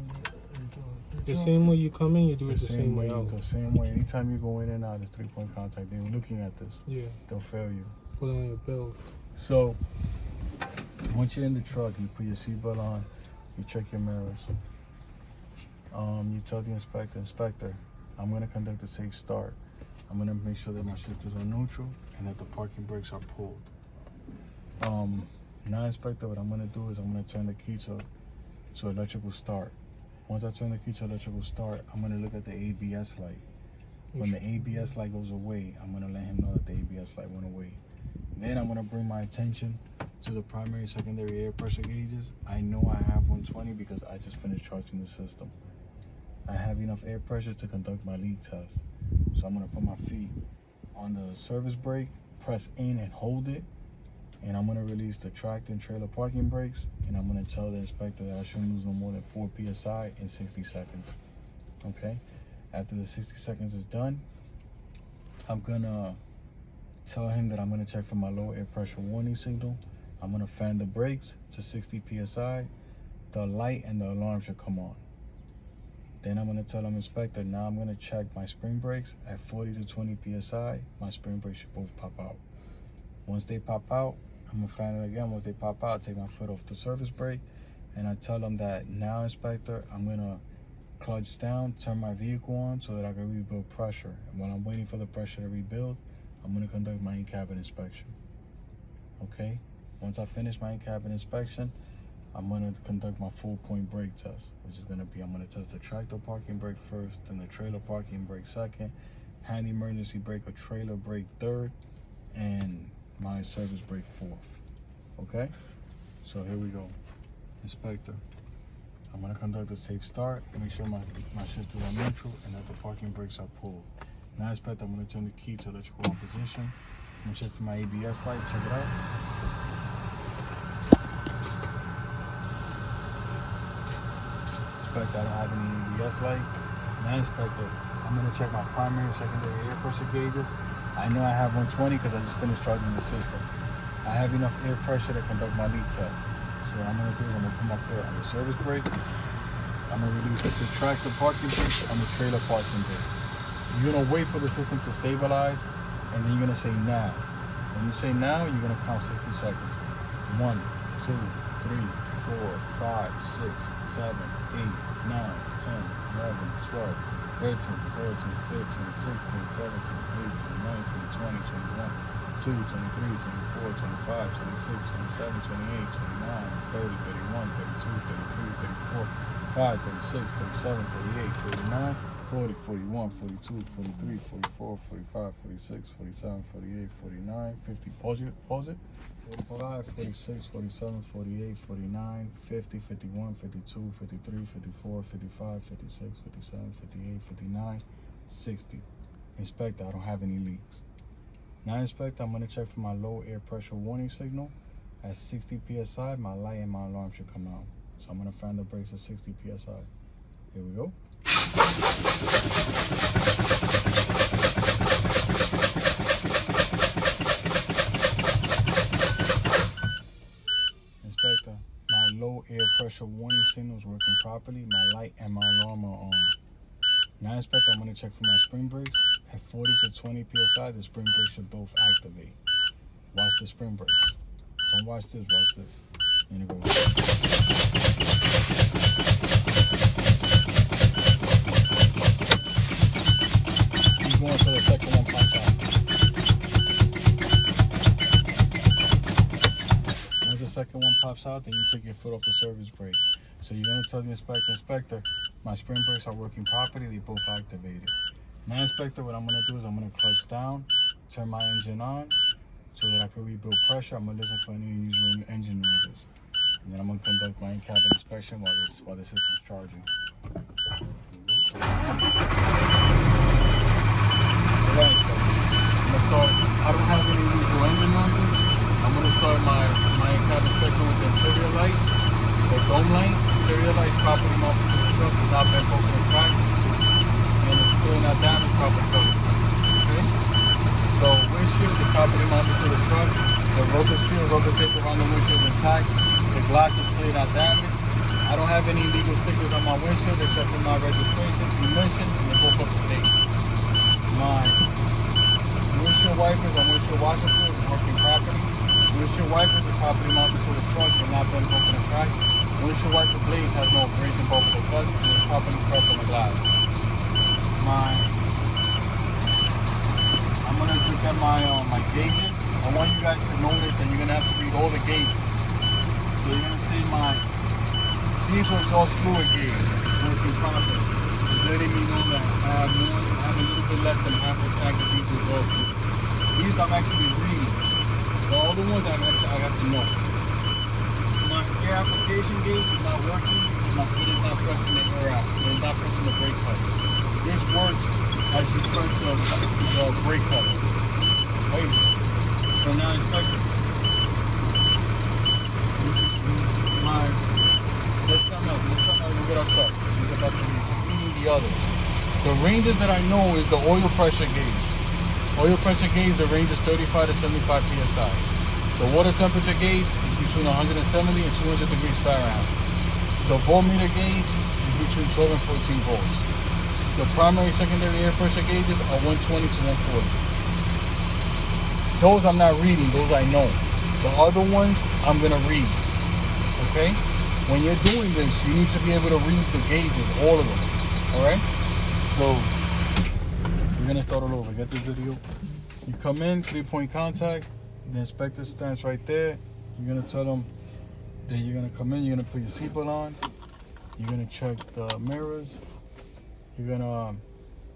The same way you come in, you do it the same way out. The same way. Anytime you go in and out, it's 3-point contact. They're looking at this. Yeah. They'll fail you. Put it on your belt. So once you're in the truck, you put your seatbelt on. You check your mirrors. You tell the inspector, I'm going to conduct a safe start. I'm going to make sure that my shifters are neutral and that the parking brakes are pulled. Now, Inspector, what I'm going to do is I'm going to turn the key to electrical start. Once I turn the key to electrical start, I'm going to look at the ABS light. When the ABS light goes away, I'm going to let him know that the ABS light went away. Then I'm going to bring my attention to the primary and secondary air pressure gauges. I know I have 120 because I just finished charging the system. I have enough air pressure to conduct my leak test. So I'm going to put my feet on the service brake, press in and hold it. And I'm going to release the tractor and trailer parking brakes. And I'm going to tell the inspector that I shouldn't lose no more than 4 PSI in 60 seconds. Okay? After the 60 seconds is done, I'm going to tell him that I'm going to check for my low air pressure warning signal. I'm going to fan the brakes to 60 PSI. The light and the alarm should come on. Then I'm going to tell him, Inspector, now I'm going to check my spring brakes at 40 to 20 PSI. My spring brakes should both pop out. Once they pop out, I'm going to fan it again. Once they pop out, I take my foot off the service brake. And I tell them that now, Inspector, I'm going to clutch down, turn my vehicle on so that I can rebuild pressure. And while I'm waiting for the pressure to rebuild, I'm going to conduct my in-cabin inspection. Okay? Once I finish my in-cabin inspection, I'm going to conduct my full-point brake test, which is going to be, I'm going to test the tractor parking brake first, then the trailer parking brake second, hand emergency brake or trailer brake third, and my service brake fourth. Okay? So here we go. Inspector, I'm going to conduct a safe start, make sure my shifters are neutral and that the parking brakes are pulled. Now, Inspector, I'm going to turn the key to electrical on position. I'm going to check for my ABS light. Check it out. Inspector, I don't have any ABS light. Now, Inspector, I'm going to check my primary and secondary air pressure gauges. I know I have 120 because I just finished charging the system. I have enough air pressure to conduct my leak test. So what I'm going to do is I'm going to put my foot on the service brake. I'm going to release the tractor parking brake and the trailer parking brake. You're going to wait for the system to stabilize, and then you're going to say now. When you say now, you're going to count 60 seconds. 1, 2, 3, 4, 5, 6, 7, 8, 9, 10, 11, 12. 13, 14, 15, 16, 17, 18, 19, 20, 21, 22, 23, 24, 25, 26, 27, 28, 29, 30, 31, 32, 33, 34, 35, 36, 37, 38, 39, 40, 41, 42, 43, 44, 45, 46, 47, 48, 49, 50. Pause it. 45, 46, 47, 48, 49, 50, 51, 52, 53, 54, 55, 56, 57, 58, 59, 60. Inspector, I don't have any leaks. Now, Inspector, I'm going to check for my low air pressure warning signal. At 60 psi, my light and my alarm should come out. So I'm going to fan the brakes at 60 psi. Here we go. Inspector, my low air pressure warning signal is working properly. My light and my alarm are on. Now, Inspector, I'm going to check for my spring brakes. At 40 to 20 psi, the spring brakes should both activate. Watch the spring brakes. Don't watch this, watch this. You're going to go. Keep going till the second one pops out. Once the second one pops out, then you take your foot off the service brake. So you're going to tell the inspector, my spring brakes are working properly, they both activated. Now, Inspector, what I'm going to do is I'm going to clutch down, turn my engine on, so that I can rebuild pressure. I'm going to listen for any unusual engine noises. And then I'm going to conduct my in-cabin inspection while the system's charging. Alright, Inspector. I'm going to start, I don't have any unusual engine noises. I'm going to start my in-cabin inspection with the interior light, the dome light. Interior light is properly mounted to the truck, it's not been broken or cracked, and it's clearly not damaged, properly covered. Okay? The windshield is properly mounted to the truck. The rubber seal, rubber tape around the windshield is intact. The glass is clear, not damaged. I don't have any legal stickers on my windshield except for my registration, emission, and they're both up to date. My windshield wipers and windshield washer fluid is working properly. Windshield wipers are properly mounted to the truck and not been broken or cracked. Windshield wiper blades has no breaking bubble or cuts and is properly pressed on the glass. I'm gonna look at my gauges. I want you guys to notice that you're gonna have to read all the gauges. So you're gonna see my diesel exhaust fluid gauge. It's working properly. It's letting me know that I have a little bit less than half a tank of diesel exhaust fluid. These I'm actually reading. The other ones I got to know. My air application gauge is not working because my foot is not pressing the air out. It's not pressing the brake pedal. This works as you press the brake pedal. Wait. So now, Inspector, let's sum up and get our stuff. We're about to be reading the others. The ranges that I know is the oil pressure gauge. Oil pressure gauge, the range is 35 to 75 psi. The water temperature gauge is between 170 and 200 degrees Fahrenheit. The voltmeter gauge is between 12 and 14 volts. The primary, secondary air pressure gauges are 120 to 140. Those I'm not reading, those I know. The other ones I'm gonna read, okay? When you're doing this, you need to be able to read the gauges, all of them, all right? So, we're gonna start all over. Get this video. You come in, 3-point contact. The inspector stands right there. You're gonna tell them that you're gonna come in. You're gonna put your seatbelt on. You're gonna check the mirrors. You're gonna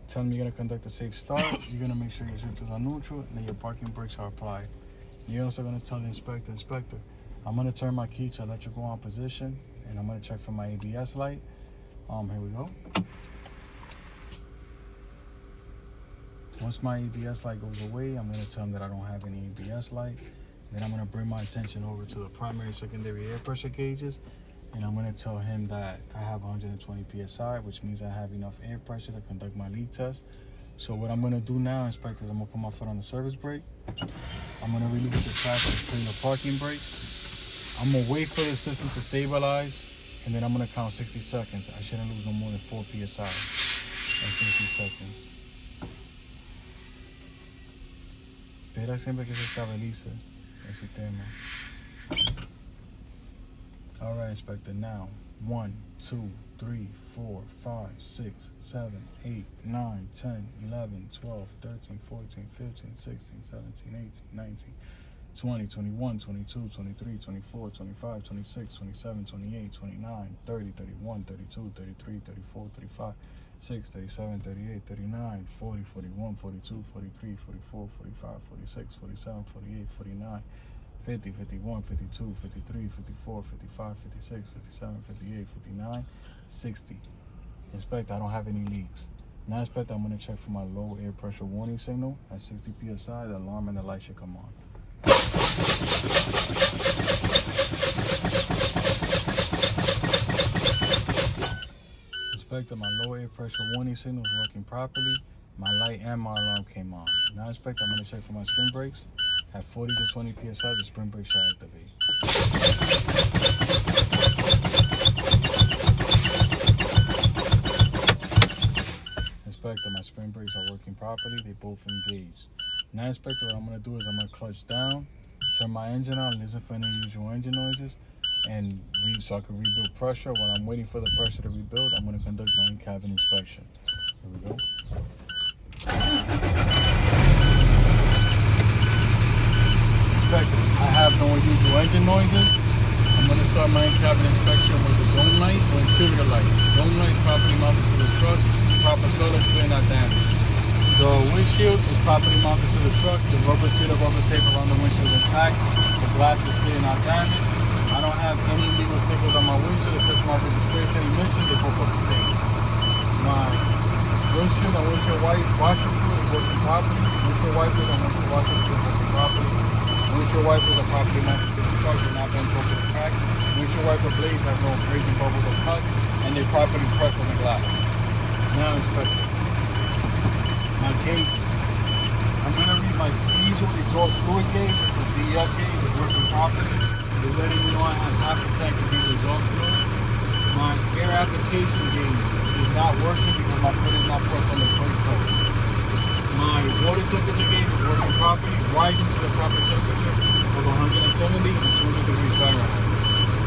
tell them you're gonna conduct a safe start. You're gonna make sure your shifters are neutral and that your parking brakes are applied. You're also gonna tell the inspector, I'm gonna turn my key to electrical on position, and I'm gonna check for my ABS light. Here we go. Once my ABS light goes away, I'm going to tell him that I don't have any ABS light. Then I'm going to bring my attention over to the primary, secondary air pressure gauges. And I'm going to tell him that I have 120 psi, which means I have enough air pressure to conduct my leak test. So what I'm going to do now, Inspector, is I'm going to put my foot on the service brake. I'm going to release the traffic and clean the parking brake. I'm going to wait for the system to stabilize. And then I'm going to count 60 seconds. I shouldn't lose no more than 4 psi in 60 seconds. Espera siempre que se estabilice el sistema. All right, Inspector. Now, 1, 2, 3, 4, 5, 6, 7, 8, 9, 10, 11, 12, 13, 14, 15, 16, 17, 18, 19, 20, 21, 22, 23, 24, 25, 26, 27, 28, 29, 30, 31, 32, 33, 34, 35, 6, 37, 38, 39, 40, 41, 42, 43, 44, 45, 46, 47, 48, 49, 50, 51, 52, 53, 54, 55, 56, 57, 58, 59, 60. Inspector, I don't have any leaks. Now, Inspector, I'm going to check for my low air pressure warning signal. At 60 psi, the alarm and the light should come on. Inspector, my low air pressure warning signal is working properly. My light and my alarm came on. Now, Inspector, I'm going to check for my spring brakes. At 40 to 20 psi, the spring brakes should activate. Inspector, my spring brakes are working properly. They both engaged. Now, Inspector, what I'm going to do is I'm going to clutch down, turn my engine on, listen for any usual engine noises, and so I can rebuild pressure. While I'm waiting for the pressure to rebuild, I'm going to conduct my in-cabin inspection. Here we go. Inspector, I have no unusual engine noises. I'm going to start my in-cabin inspection with the dome light or interior light. Dome light is properly mounted to the truck, proper color, clear, not damaged. The windshield is properly mounted to the truck. The rubber seal of rubber tape around the windshield is intact. The glass is clear, not damaged. I don't have any legal stickers on my windshield. It says my registration and emissions. They both up to date. My windshield and windshield washer fluid is working properly. Windshield wipers and windshield washer fluid is working properly. Windshield wipers are properly mounted to the truck. They're not been broken or cracked. Windshield wiper blades have no abrasion, bubbles, or cuts, and they're properly pressed on the glass. Now, Inspector, my gauges. I'm going to read my diesel exhaust fluid gauge. This is DEF gauge. It's working properly. It's letting me know I have half a tank of diesel exhaust fluid. My air application gauge is not working because my foot is not pressed on the brake pedal. My water temperature gauge is working properly, rising to the proper temperature of 170 and 200 degrees Fahrenheit.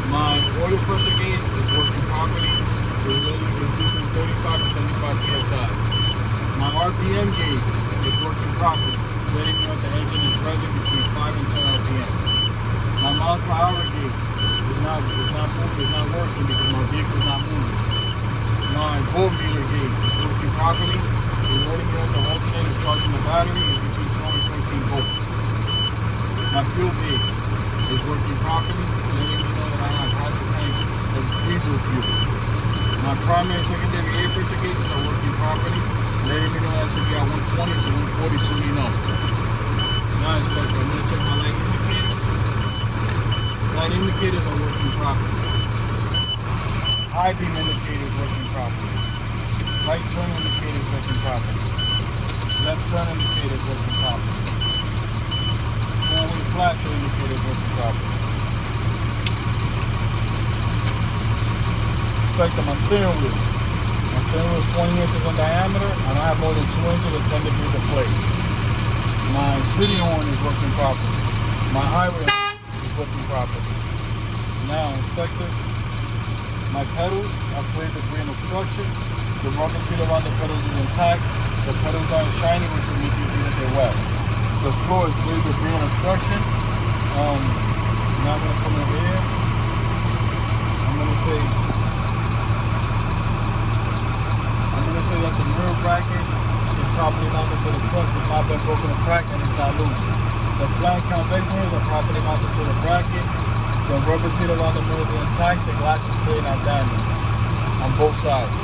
My oil pressure gauge is working properly. It's between 35 and 75 psi. My RPM gauge is working properly, letting me know the engine is revving between 5 and 10 RPM. My miles per hour gauge is not working because my vehicle is not moving. My voltmeter gauge is working properly. It's letting me know the alternator is charging the battery is between 12 and 14 volts. My fuel gauge is working properly, letting me know that I have half a tank of diesel fuel. My primary and secondary air pressure gauges are working properly, letting me know that I should be at 120 to 140 soon enough. Now, Inspector, I'm going to check my light indicators. Light indicators are working properly. High beam indicators working properly. Right turn indicators working properly. Left turn indicators working properly. Forward flasher indicators working properly. Inspector, my steering wheel. My steering wheel is 20 inches in diameter. I don't have more than 2 inches or 10 degrees of play. My city horn is working properly. My highway is working properly. Now, Inspector, my pedals are clear of debris and obstruction. The rubber seal around the pedals is intact. The pedals aren't shiny, which will make you think that they're wet. The floor is clear of debris and obstruction. Now I'm going to come over here. I'm going to say that the mirror bracket is properly mounted to the truck. It's not been broken or cracked, and it's not loose. The flank convex mirrors are properly mounted to the bracket. The rubber seal around the mirrors is intact. The glass is clear, not damaged on both sides.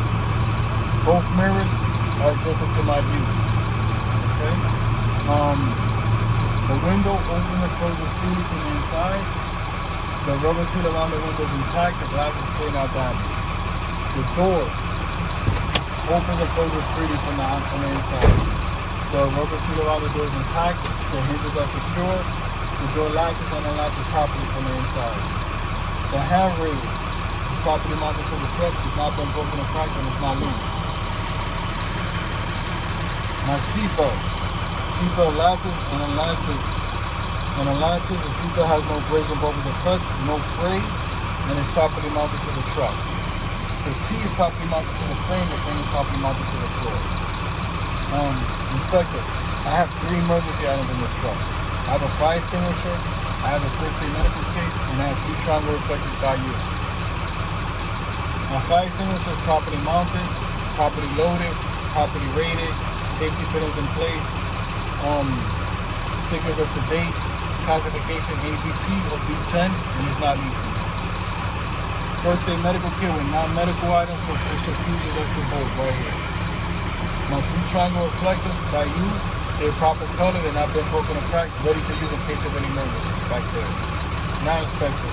Both mirrors are adjusted to my view. Okay. The window opens and closes freely from the inside. The rubber seal around the window is intact. The glass is clear, not damaged. The door opens and closes freely from the inside. The rubber seal around the door is intact. The hinges are secure. The door latches and unlatches properly from the inside. The handrail is properly mounted to the truck. It's not been broken or cracked, and it's not loose. My seatbelt latches and unlatches. The seatbelt has no breaks or bubbles or cuts, no fray, and it's properly mounted to the truck. The C is properly mounted to the frame is properly mounted to the floor. Inspector, I have 3 emergency items in this truck. I have a fire extinguisher, I have a first aid medical kit, and I have 2 triangle reflectors by you. My fire extinguisher is properly mounted, properly loaded, properly rated, safety pin is in place, stickers up to date, classification ABC or B10, and it's not leaking. First aid medical kit with non-medical items plus extra fuses, extra bolts right here. My 3 triangle reflectors by you, they're proper color, they're not been broken or cracked, ready to use in case of any emergency back there. Now, Inspector,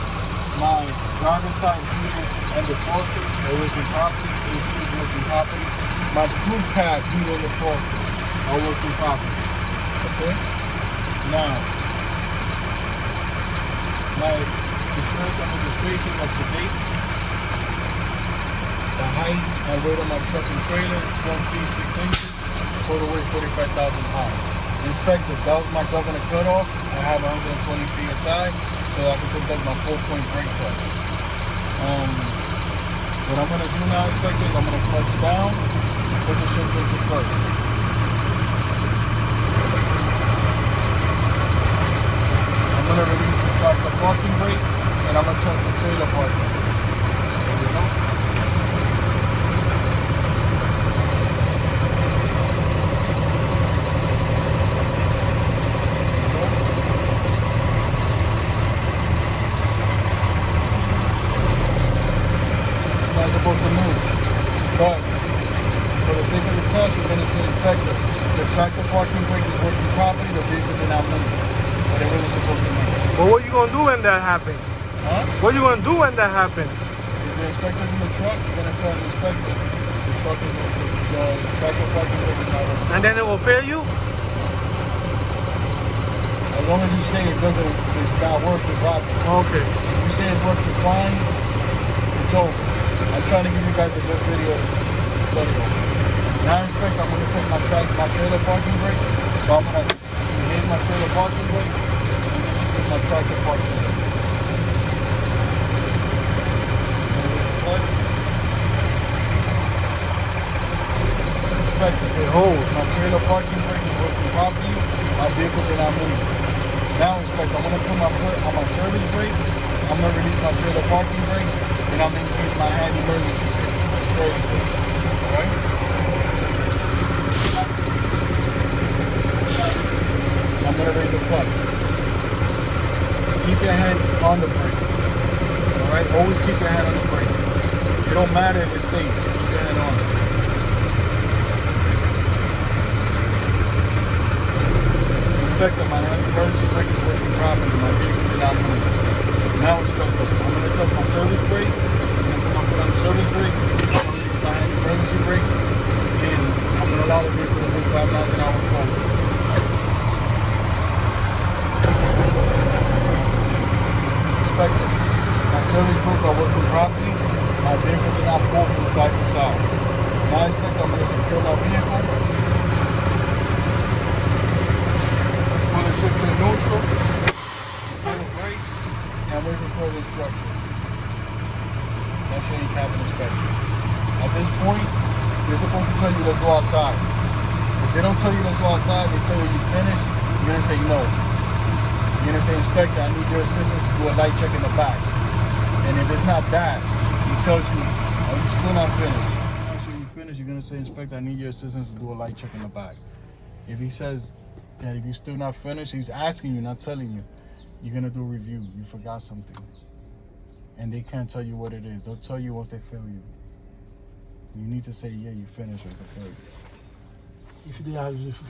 my driver's side heaters and defroster are working properly, AC is working properly. My crew cab heater and defroster are working properly. Okay? Now, my insurance and registration up to date. The height and weight of my truck and trailer is 12 feet 6 inches. Total weight is 35,000 pounds. Inspector, that was my governor cutoff. I have 120 feet aside, so I can conduct my 4-point brake test. What I'm gonna do now, Inspector, is I'm gonna clutch down, put the shift into first. I'm gonna release the tractor parking brake, and I'm gonna trust the trailer parking. There we go. Supposed to move, but for the sake of the test, we're going to say, Inspector, the tractor parking brake is working properly, the vehicle did not move, but it wasn't supposed to move. But what you gonna do when that happens? Huh? What you gonna do when that happens? If the inspector's in the truck, you're going to tell the inspector the truck is the tractor parking brake is not working. And then it will fail you? As long as you say it's not working properly. Okay. If you say it's working fine, it's over. I'm trying to give you guys a good video to study on. Now, Inspector, I'm going to check my trailer parking brake. So I'm going to, here's my trailer parking brake, and this is my tractor parking brake. Inspector, It holds. my trailer parking brake is working properly. My vehicle did not move. Now, Inspector, I'm going to put my foot on my service brake. I'm going to release my trailer parking brake. And I'm going to use my hand emergency trailer brake. Alright? I'm going to raise the clutch. Keep your hand on the brake. Alright? Always keep your hand on the brake. It don't matter if it stays. Keep your hand on it. Inspector, my hand emergency brake is working properly. My vehicle did not move. Now, Inspector, I'm going to test my service brake. I'm going to put on the service brake. I'm going to release my hand emergency brake. And I'm going to allow the vehicle to move 5 miles an hour forward. Inspector, my service brake are working properly. My vehicle did not pull from side to side. Now, Inspector, I'm going to secure my vehicle. Put a shift in neutral. And waiting for the instructions. That's your cabin inspection. At this point, they're supposed to tell you let's go outside. If they don't tell you let's go outside, they tell you you finished, you're gonna say no. You're gonna say, Inspector, I need your assistance to do a light check in the back. And if it's not that, he tells you, are you still not finished? After you finish, you're gonna say, Inspector, I need your assistance to do a light check in the back. If he says that if you're still not finished, he's asking you, not telling you. You're gonna do a review. You forgot something. And they can't tell you what it is. They'll tell you once they fail you. You need to say, yeah, you finished or they fail you. If you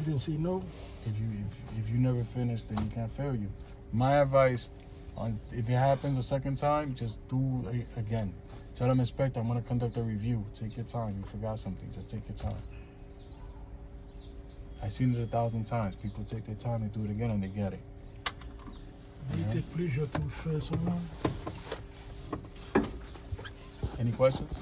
didn't say no, If you never finish, then you can't fail you. My advice, if it happens a second time, just do it again. Tell them, Inspector, I'm gonna conduct a review. Take your time. You forgot something. Just take your time. I've seen it 1,000 times. People take their time and do it again and they get it. do you take pleasure to fail someone? Any questions?